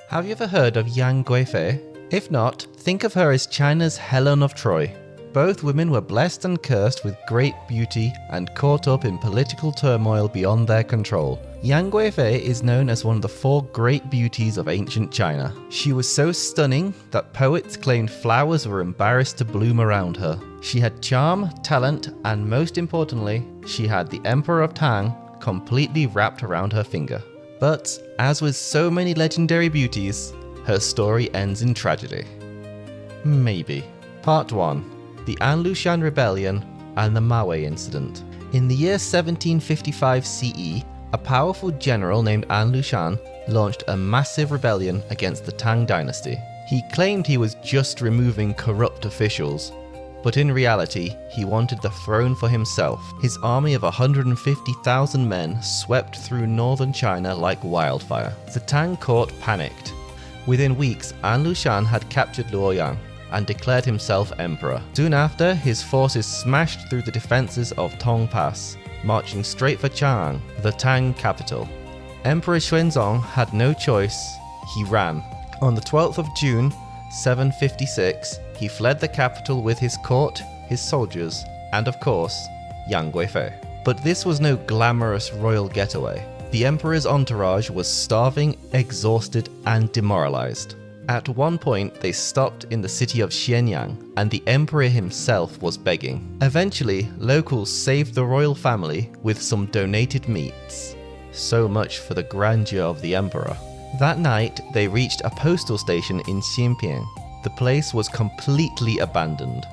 Have you ever heard of Yang Guifei? If not, think of her as China's Helen of Troy. Both women were blessed and cursed with great beauty and caught up in political turmoil beyond their control. Yang Guifei is known as one of the 4 great beauties of ancient China. She was so stunning that poets claimed flowers were embarrassed to bloom around her. She had charm, talent, and most importantly, she had the Emperor of Tang completely wrapped around her finger. But, as with so many legendary beauties, her story ends in tragedy. Maybe. Part 1. The Anlushan Rebellion and the Mawei Incident. In the year 1755 CE, a powerful general named Anlushan launched a massive rebellion against the Tang dynasty. He claimed he was just removing corrupt officials, but in reality, he wanted the throne for himself. His army of 150,000 men swept through northern China like wildfire. The Tang court panicked. Within weeks, Anlushan had captured Luoyang and declared himself emperor. Soon after, his forces smashed through the defenses of Tong Pass, marching straight for Chang'an, the Tang capital. Emperor Xuanzong had no choice. He ran. On the 12th of June, 756, he fled the capital with his court, his soldiers, and of course, Yang Guifei. But this was no glamorous royal getaway. The emperor's entourage was starving, exhausted, and demoralized. At one point, they stopped in the city of Xianyang, and the emperor himself was begging. Eventually, locals saved the royal family with some donated meats. So much for the grandeur of the emperor. That night, they reached a postal station in Xinpiang. The place was completely abandoned.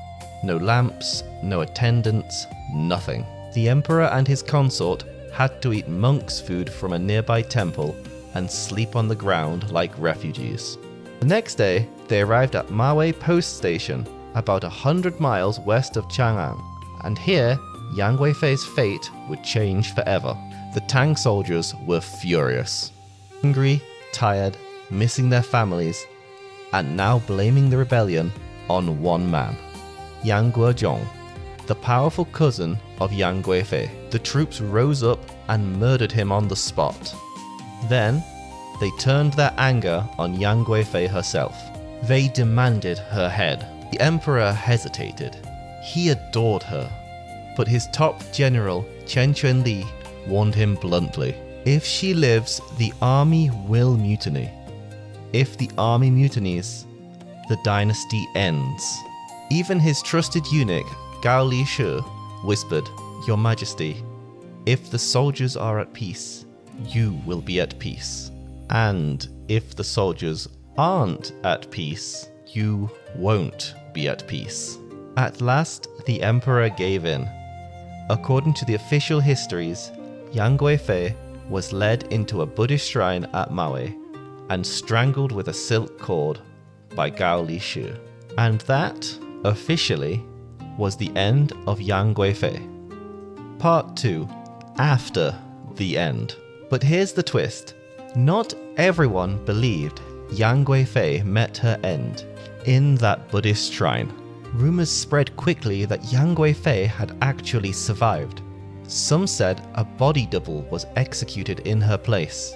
No lamps, no attendants, nothing. The emperor and his consort had to eat monks' food from a nearby temple and sleep on the ground like refugees. The next day, they arrived at Mawei Post Station, about 100 miles west of Chang'an, and here, Yang Guifei's fate would change forever. The Tang soldiers were furious. Hungry, tired, missing their families, and now blaming the rebellion on one man, Yang Guozhong, the powerful cousin of Yang Guifei. The troops rose up and murdered him on the spot. Then, they turned their anger on Yang Guifei herself. They demanded her head. The emperor hesitated. He adored her. But his top general, Chen Quanli, warned him bluntly. If she lives, the army will mutiny. If the army mutinies, the dynasty ends. Even his trusted eunuch, Gao Li Shi, whispered, "Your Majesty, if the soldiers are at peace, you will be at peace. And if the soldiers aren't at peace, you won't be at peace." At last, the emperor gave in. According to the official histories, Yang Guifei was led into a Buddhist shrine at Mawei and strangled with a silk cord by Gao Li Shi. And that, officially, was the end of Yang Guifei. Part 2. After the end. But here's the twist. Not everyone believed Yang Guifei met her end in that Buddhist shrine. Rumors spread quickly that Yang Guifei had actually survived. Some said a body double was executed in her place.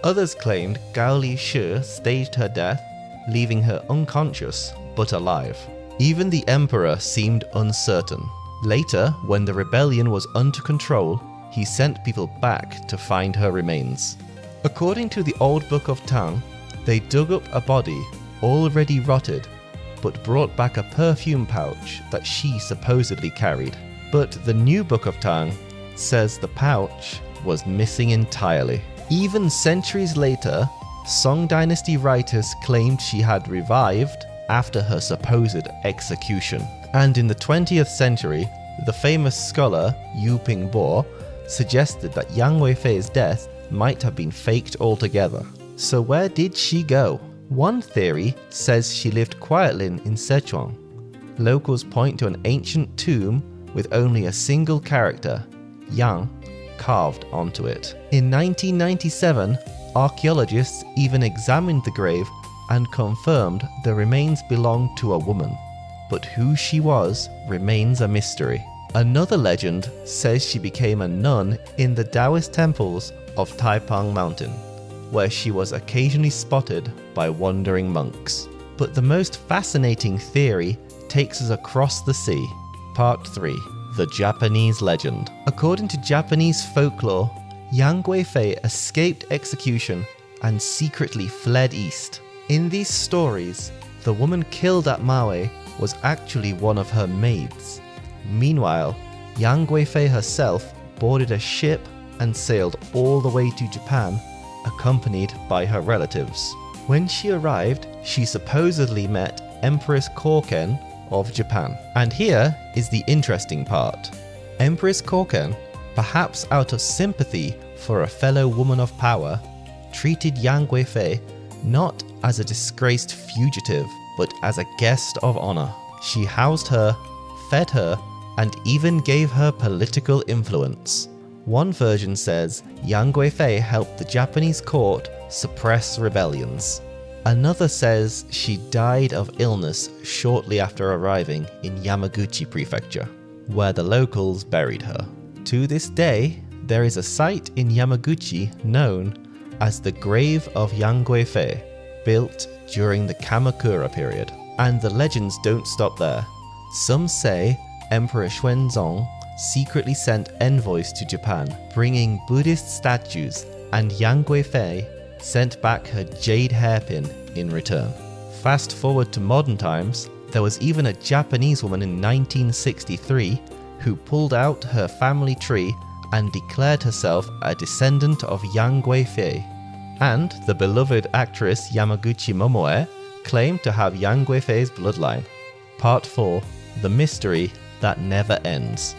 Others claimed Gao Li Shi staged her death, leaving her unconscious but alive. Even the emperor seemed uncertain. Later, when the rebellion was under control, he sent people back to find her remains. According to the old Book of Tang, they dug up a body already rotted, but brought back a perfume pouch that she supposedly carried. But the new Book of Tang says the pouch was missing entirely. Even centuries later, Song Dynasty writers claimed she had revived after her supposed execution. And in the 20th century, the famous scholar Yu Pingbo suggested that Yang Guifei's death might have been faked altogether. So where did she go? One theory says she lived quietly in Sichuan. Locals point to an ancient tomb with only a single character, Yang, carved onto it. In 1997, archaeologists even examined the grave and confirmed the remains belonged to a woman. But who she was remains a mystery. Another legend says she became a nun in the Taoist temples of Taipang Mountain, where she was occasionally spotted by wandering monks. But the most fascinating theory takes us across the sea. Part 3. The Japanese Legend. According to Japanese folklore, Yang Guifei escaped execution and secretly fled east. In these stories, the woman killed at Mawei was actually one of her maids. Meanwhile, Yang Guifei herself boarded a ship and sailed all the way to Japan, accompanied by her relatives. When she arrived, she supposedly met Empress Koken of Japan. And here is the interesting part. Empress Koken, perhaps out of sympathy for a fellow woman of power, treated Yang Guifei not as a disgraced fugitive, but as a guest of honor. She housed her, fed her, and even gave her political influence. One version says Yang Guifei helped the Japanese court suppress rebellions. Another says she died of illness shortly after arriving in Yamaguchi Prefecture, where the locals buried her. To this day, there is a site in Yamaguchi known as the Grave of Yang Guifei, built during the Kamakura period. And the legends don't stop there. Some say Emperor Xuanzong secretly sent envoys to Japan, bringing Buddhist statues, and Yang Guifei sent back her jade hairpin in return. Fast forward to modern times, there was even a Japanese woman in 1963 who pulled out her family tree and declared herself a descendant of Yang Guifei. And the beloved actress Yamaguchi Mawei claimed to have Yang Guifei's bloodline. Part 4. The Mystery That Never Ends.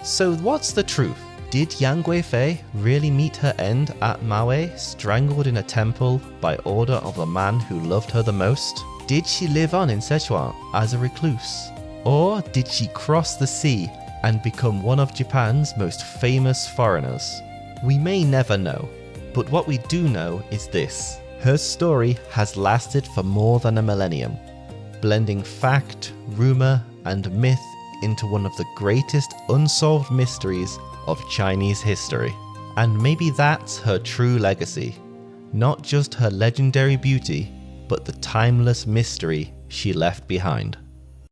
So what's the truth? Did Yang Guifei really meet her end at Mawei, strangled in a temple by order of the man who loved her the most? Did she live on in Sichuan as a recluse? Or did she cross the sea and become one of Japan's most famous foreigners? We may never know, but what we do know is this. Her story has lasted for more than a millennium, blending fact, rumor, and myth into one of the greatest unsolved mysteries of Chinese history. And maybe that's her true legacy. Not just her legendary beauty, but the timeless mystery she left behind.